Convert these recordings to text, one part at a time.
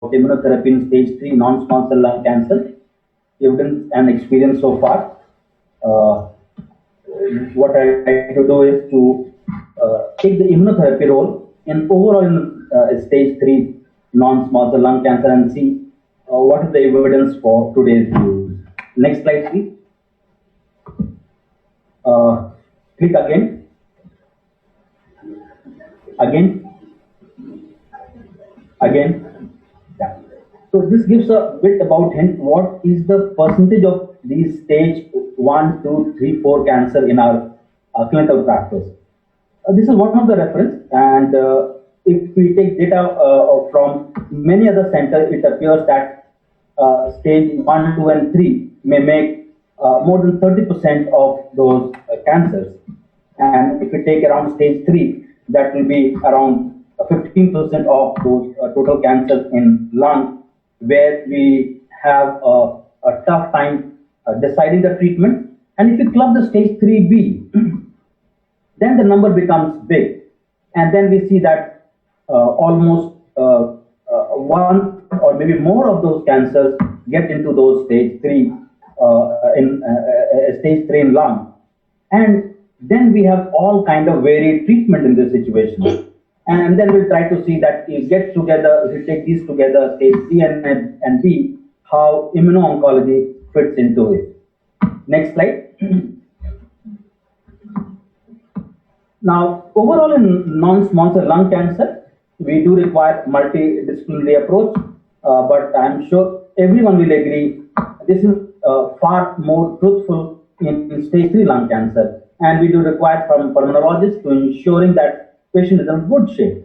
immunotherapy in stage 3 non-small cell lung cancer, evidence and experience so far. What I try to do is to take the immunotherapy role in overall in stage 3 non-small cell lung cancer and see what is the evidence for today's use. Next slide, please. Click again. Yeah. So this gives a bit about hint what is the percentage of these stage 1, 2, 3, 4 cancer in our clinical practice. This is one of the reference, and if we take data from many other centers, it appears that stage 1, 2, and 3 may make more than 30% of those cancers. And if we take around stage 3, that will be around 15% of those total cancers in lung, where we have a tough time deciding the treatment. And if you club the stage 3B, then the number becomes big. And then we see that almost one or maybe more of those cancers get into those stage 3 in lung. And then we have all kind of varied treatment in this situation. And then we'll try to see that if we take these together, stage C and B, how immuno-oncology fits into it. Next slide. Now, overall in non-small cell lung cancer, we do require multidisciplinary approach, but I'm sure everyone will agree this is far more truthful in stage 3 lung cancer. And we do require from pulmonologists to ensuring that patient is in good shape,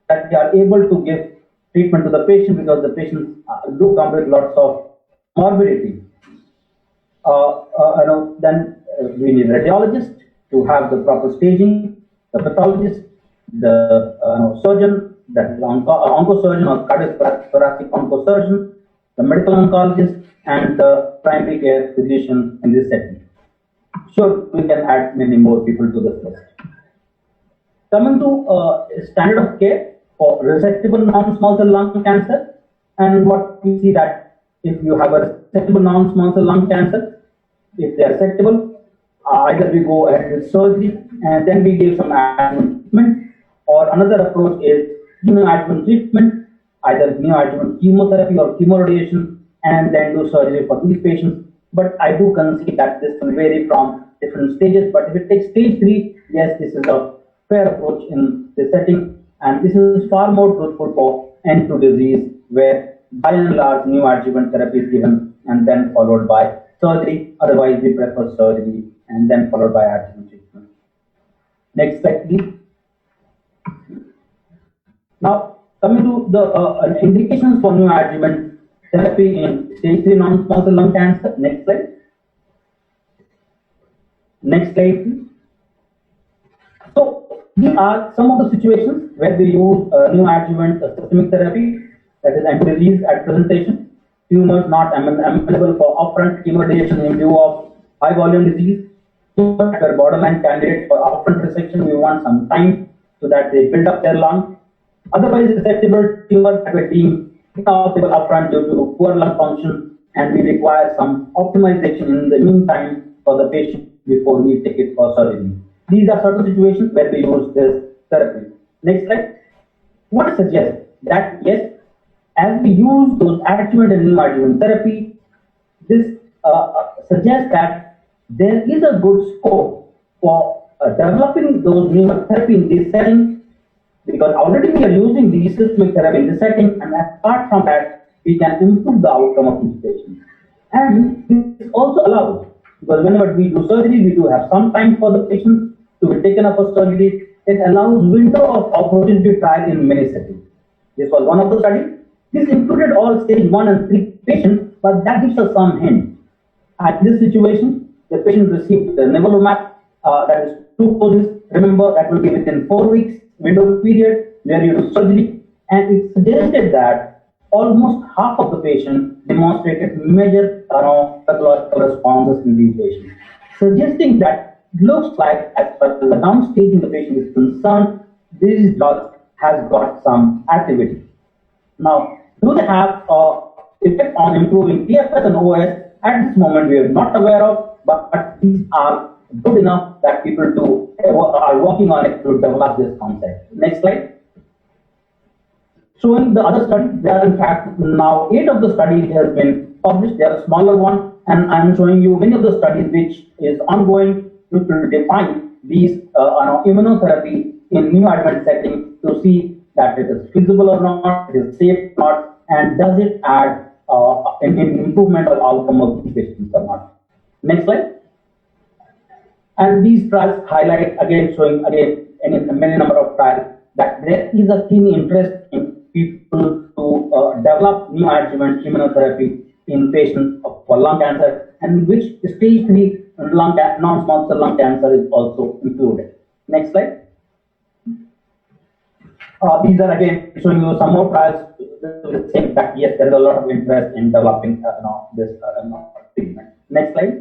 that we are able to give treatment to the patient because the patients do come with lots of morbidity. Then we need radiologists to have the proper staging, the pathologist, the surgeon, that is oncosurgeon or cardiothoracic oncosurgeon, the medical oncologist, and the primary care physician in this setting. Sure, we can add many more people to this list. Coming to standard of care for resectable non-small cell lung cancer, and what we see that if you have a resectable non-small cell lung cancer, if they are resectable, either we go ahead with surgery and then we give some adjuvant treatment, or another approach is neoadjuvant treatment, either neoadjuvant chemotherapy or chemoradiation, and then do surgery for these patients. But I do concede that this will vary from different stages. But if it takes stage 3, yes, this is a fair approach in this setting, and this is far more truthful for end-to disease, where by and large neoadjuvant therapy is given and then followed by surgery. Otherwise, we prefer surgery and then followed by adjuvant treatment. Next slide, please. Now, coming to the indications for neoadjuvant therapy in stage 3 non-small cell lung cancer. Next slide. Next slide, please. So, these are some of the situations where we use neoadjuvant systemic therapy, that is anti-disease at presentation. Tumors not amenable for upfront chemoradiation in view of high volume disease. Tumors were borderline candidates for upfront resection. We want some time so that they build up their lung. Otherwise, resectable tumors that were deemed inoperable upfront due to poor lung function, and we require some optimization in the meantime for the patient before we take it for surgery. These are certain situations where we use this therapy. Next slide. What suggests that yes, as we use those adjuvant and neoadjuvant therapy, this suggests that there is a good scope for developing those neotherapy in this setting, because already we are using the systemic therapy in this setting, and apart from that, we can improve the outcome of these patients. And this also allows, because whenever we do surgery, we do have some time for the patient to be taken up for surgery. It allows window of opportunity trial in many settings. This was one of the studies. This included all stage 1 and 3 patients, but that gives us some hint. At this situation, the patient received the nivolumab, that is 2 doses. Remember, that will be within 4 weeks window period where you do surgery, and it suggested that almost half of the patients demonstrated major pathological responses in these patients, suggesting that it looks like, as far as the downstage in the patient is concerned, this drug has got some activity. Now, do they have effect on improving PFS and OS? At this moment, we are not aware of, but these are good enough that people are working on it to develop this concept. Next slide. Showing the other studies, there are in fact now 8 of the studies have been published. They are a smaller one, and I am showing you many of the studies which is ongoing to define these immunotherapy in neoadjuvant setting to see that it is feasible or not, it is safe or not, and does it add an improvement of outcome of these patients or not. Next slide. And these trials highlight again, showing again in a many number of trials that there is a keen interest in people to develop neoadjuvant immunotherapy in patients for lung cancer, and which stage 3 non-small cell lung cancer is also included. Next slide. These are again showing you some more trials saying that yes, there is a lot of interest in developing this treatment. Next slide.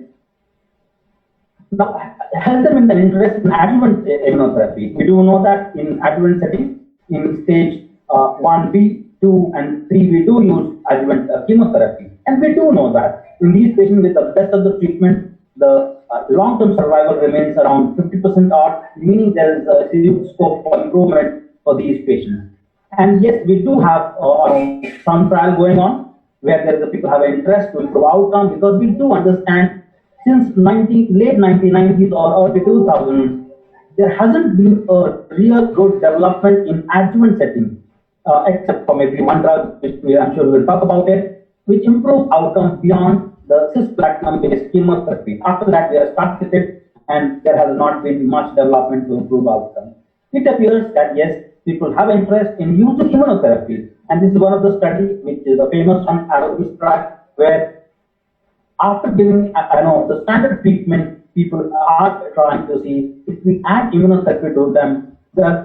Now, has there been an interest in adjuvant immunotherapy? We do know that in adjuvant setting, in stage 1B, 2, and 3, we do use adjuvant chemotherapy. And we do know that in these patients with the best of the treatment, the long-term survival remains around 50% odd, meaning there is a huge scope for improvement for these patients. And yes, we do have some trial going on where there is people have an interest to improve outcome, because we do understand since late 1990s or early 2000s, there hasn't been a real good development in adjuvant setting, except for maybe one drug, which I'm sure we'll talk about it, which improves outcomes beyond the cisplatin-based chemotherapy. After that, we have started it, and there has not been much development to improve outcomes. It appears that yes, people have interest in using immunotherapy, and this is one of the studies, which is a famous one, AROWIS trial, where after giving the standard treatment, people are trying to see if we add immunotherapy to them,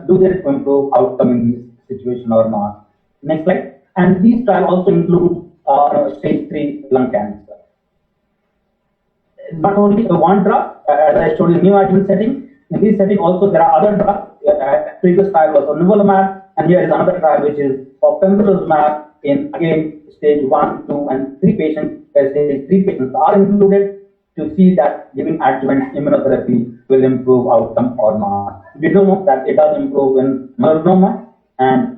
do they improve outcome in this situation or not. Next slide. And these trials also include stage 3 lung cancer. Not only one drug, as I showed you, neoadjuvant setting. In this setting also there are other drugs. Previous trial was on nivolumab, and here is another trial which is for pembrolizumab in again stage 1, 2, and 3 patients. Stage 3 patients are included to see that giving adjuvant immunotherapy will improve outcome or not. We do know that it does improve in melanoma, and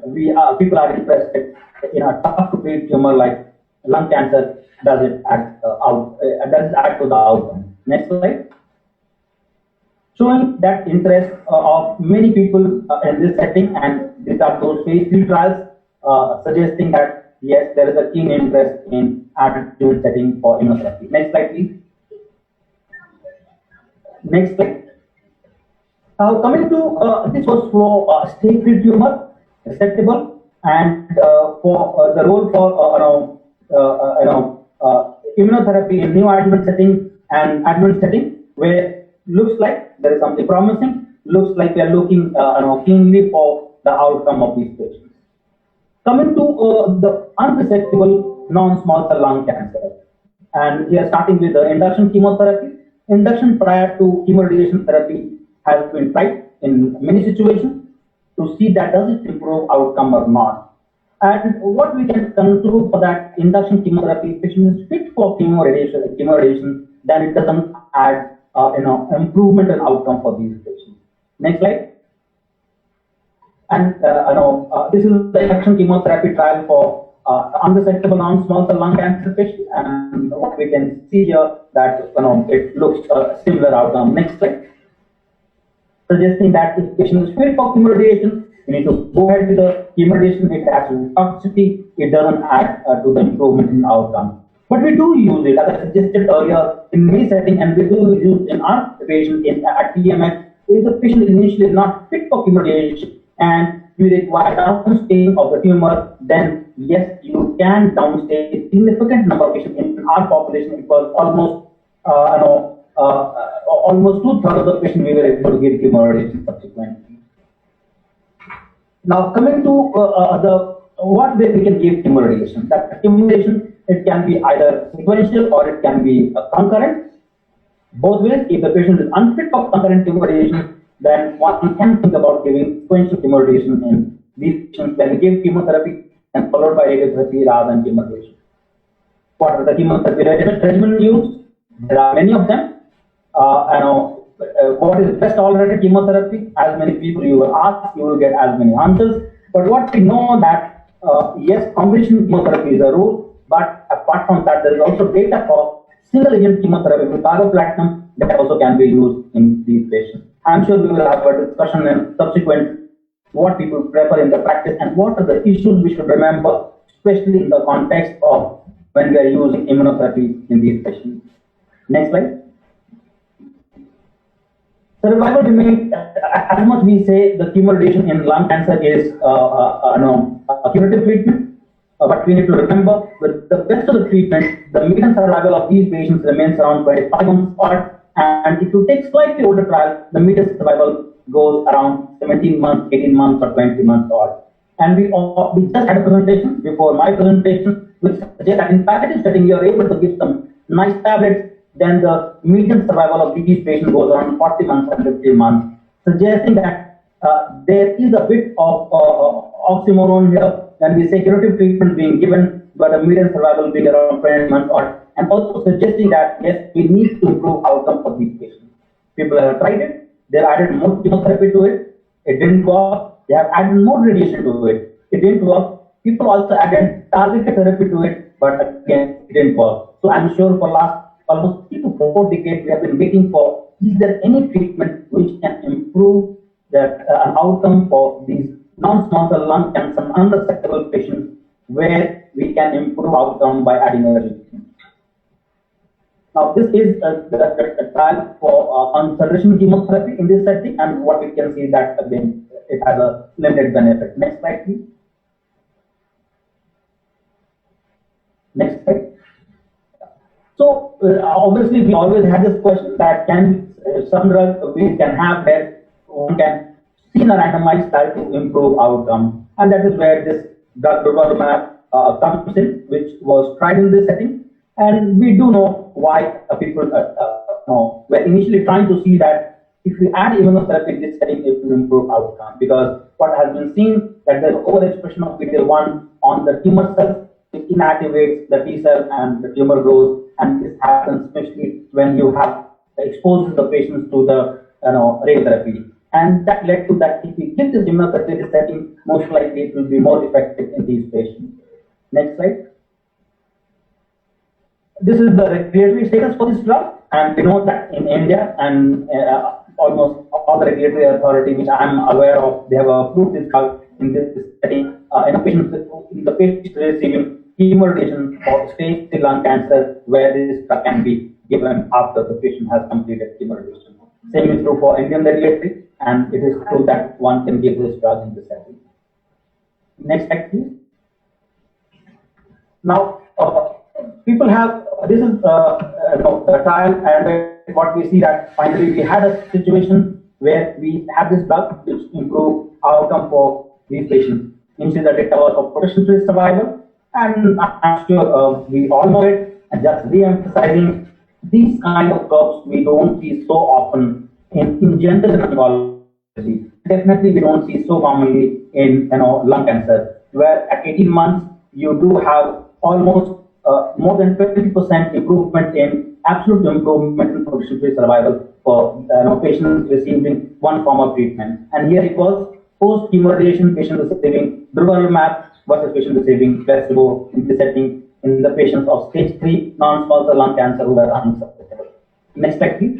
people are interested in a tough to treat tumor like lung cancer. Does it add to the outcome? Next slide. Showing that interest of many people in this setting, and these are those phase 3 trials suggesting that yes, there is a keen interest in adjuvant setting for immunotherapy. Next slide, please. Next slide. Now coming to this was for stage 3 tumor, resectable, and for the role for immunotherapy in neoadjuvant setting and adjuvant setting, where looks like there is something promising. Looks like we are looking keenly for the outcome of these patients. Coming to the unresectable non-small cell lung cancer, and we are starting with the induction chemotherapy. Induction prior to chemoradiation therapy has been tried in many situations to see that does it improve outcome or not. And what we can conclude for that induction chemotherapy, patient is fit for chemoradiation, then it doesn't add improvement in outcome for these patients. Next slide. And this is the induction chemotherapy trial for unresectable non-small cell lung cancer patient, and what we can see here that it looks similar outcome. Next slide. Suggesting that if patient is fit for chemoradiation, you need to go ahead with the chemoradiation. If it has toxicity, it doesn't add to the improvement in outcome. But we do use it, as I suggested earlier, in many settings, and we do use in our patient at TMS. If the patient is initially not fit for chemoradiation and you require downstage of the tumor, then yes, you can downstage a significant number of patients. In our population, it was almost almost 2/3 of the patients we were able to give chemoradiation subsequently. Now coming to what way we can give chemoradiation. That chemoradiation, it can be either sequential or it can be concurrent. Both ways, if the patient is unfit for concurrent chemoradiation, then one can think about giving sequential chemoradiation in these patients. When we give chemotherapy, and followed by radiotherapy rather than chemotherapy. What are the chemotherapy regimen used? There are many of them. What is best tolerated chemotherapy? As many people you will ask, you will get as many answers. But what we know that yes, combination chemotherapy is a rule, but apart from that, there is also data for single agent chemotherapy with carboplatinum that also can be used in these patients. I'm sure we will have a discussion in subsequent what people prefer in the practice and what are the issues we should remember, especially in the context of when we are using immunotherapy in these patients. Next slide. Survival remains, as much we say the chemoradiation in lung cancer is a curative treatment, but we need to remember with the best of the treatment, the median survival of these patients remains around 25 months apart, and if you take slightly older trial, the median survival goes around 17 months, 18 months, or 20 months odd. And we just had a presentation before my presentation, which suggests that in palliative setting, you are able to give some nice tablets, then the median survival of these patients goes around 40 months and 50 months, suggesting that there is a bit of oxymoron here when we say curative treatment being given, but the median survival being around 20 months odd, and also suggesting that yes, we need to improve outcome for these patients. People have tried it, they added more chemotherapy to it didn't work. They have added more radiation to it didn't work. People also added targeted therapy to it, but again, it didn't work. So I'm sure for last almost 3 to 4 decades, we have been waiting for, is there any treatment which can improve the outcome for these non-small cell lung cancer unresectable patients where we can improve outcome by adding a treatment. Now, this is the trial for conservation chemotherapy in this setting, and what we can see that again, it has a limited benefit. Next slide, please. Next slide. So, obviously, we always had this question that can some drug we can have that one can see in a randomized trial to improve outcome, and that is where this drug durvalumab comes in, which was tried in this setting. And we do know why people were initially trying to see that if we add immunotherapy in this setting, it will improve outcome. Because what has been seen that there's overexpression of PD-L1 on the tumor cells, it inactivates the T cell and the tumor grows. And this happens especially when you have exposed the patients to the radiotherapy. And that led to that if we give this immunotherapy in this setting, most likely it will be more effective in these patients. Next slide. This is the regulatory status for this drug, and we know that in India and almost all the regulatory authority which I am aware of, they have approved this drug in this setting in the patient receiving chemoradiation for stage 3 lung cancer, where this drug can be given after the patient has completed chemoradiation. Same is true for Indian regulatory, and it is true that one can give this drug in this setting. Next slide, please. Now, people have this is a trial, and what we see that finally we had a situation where we have this drug which improve outcome for these patients. Initially, the data was of progression-free survival, and I'm sure we all know it. And just re-emphasizing these kind of curves we don't see so often in general oncology. Definitely, we don't see so commonly in lung cancer, where at 18 months you do have almost more than 20% improvement in absolute improvement in progression-free survival for patients receiving one form of treatment. And here it was post-chemoradiation patient receiving durvalumab versus patient receiving placebo in this setting in the patients of stage 3 non-small cell lung cancer who were unsusceptible. Next slide, please.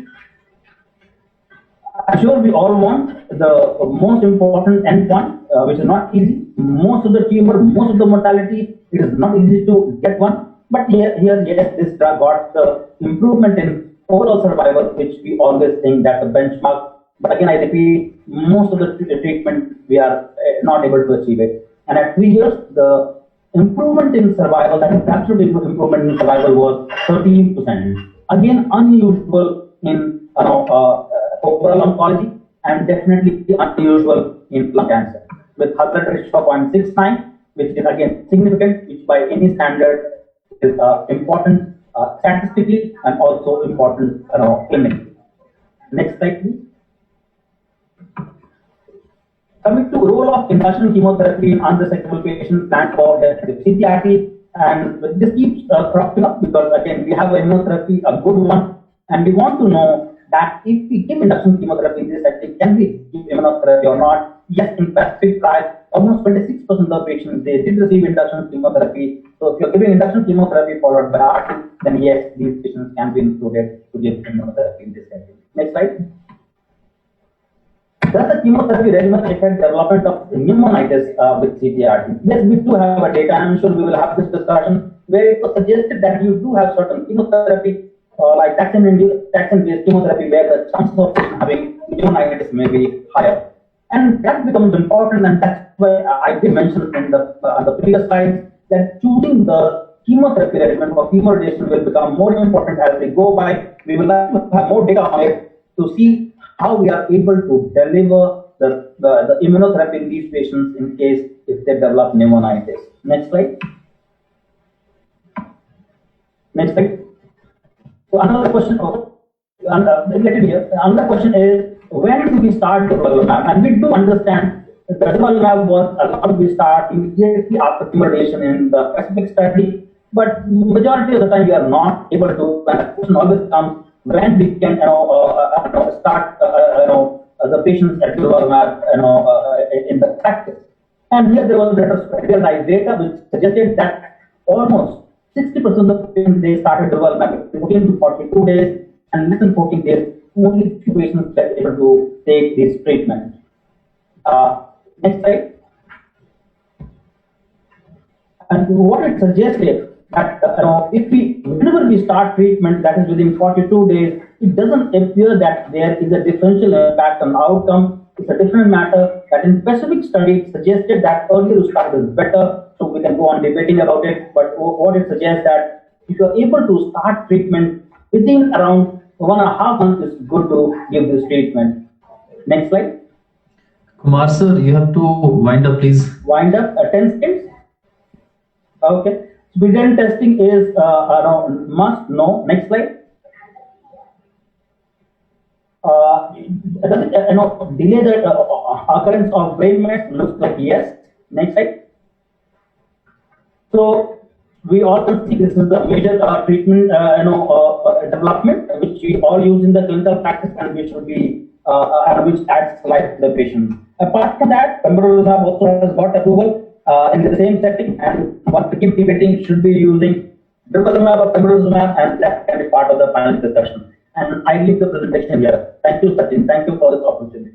I'm sure we all want the most important endpoint, which is not easy. Most of the tumor, most of the mortality, it is not easy to get one. But here, yes, this drug got the improvement in overall survival, which we always think that the benchmark. But again, I repeat, most of the treatment we are not able to achieve it. And at 3 years, the improvement in survival, that is absolute improvement in survival, was 13%. Again, unusual in overall oncology, and definitely unusual in lung cancer, with hazard ratio of 0.69, which is again significant, which by any standard is important statistically and also important clinically. Next slide, please. Coming to role of induction chemotherapy in unresectable patients planned for CCRT, and this keeps cropping up because again we have a immunotherapy, a good one, and we want to know that if we give induction chemotherapy in this setting, can we give immunotherapy or not? Yes, in Pacific trial, almost 26% of the patients they did receive induction chemotherapy. So if you're giving induction chemotherapy followed by RT, then yes, these patients can be included to give immunotherapy in this setting. Next slide. Does the chemotherapy regimen affect development of pneumonitis with CTRT? Yes, we do have a data. I'm sure we will have this discussion where it was suggested that you do have certain chemotherapy like taxane-based chemotherapy where the chances of having pneumonitis may be higher. And that becomes important, and that's why I did mention in the previous slide that choosing the chemotherapy regimen for chemoradiation will become more important as we go by. We will have more data on it to see how we are able to deliver the immunotherapy in these patients in case if they develop pneumonitis. Next slide. Next slide. So another question, related here. Another question is, when do we start durvalumab? And we do understand that durvalumab was allowed to be started immediately after chemoradiation in the Pacific study, but majority of the time we are not able to. And the question always comes, when we can start the patients at durvalumab in the practice. And here there was retrospective data which suggested that almost 60% of the patients they started durvalumab 14 to 42 days, and less than 14 days only few patients were able to take this treatment. Next slide. And what it suggested that whenever we start treatment, that is within 42 days, it doesn't appear that there is a differential impact on outcome. It's a different matter. That in specific study it suggested that earlier to start is better, so we can go on debating about it. But what it suggests that if you are able to start treatment within around 1.5 months, it's good to give this treatment. Next slide. Kumar sir, you have to wind up, please. Wind up 10 seconds. Okay. Speed testing is must know. Next slide. Delay the occurrence of brain mets, looks like yes. Next slide. So we also see this is the major treatment development which we all use in the clinical practice, and which should be which adds life to the patient. Apart from that, pembrolizumab also has got approval in the same setting, and what we keep debating should be using durvalumab or pembrolizumab, and that can be part of the final discussion. And I leave the presentation here. Thank you, Sachin. Thank you for this opportunity.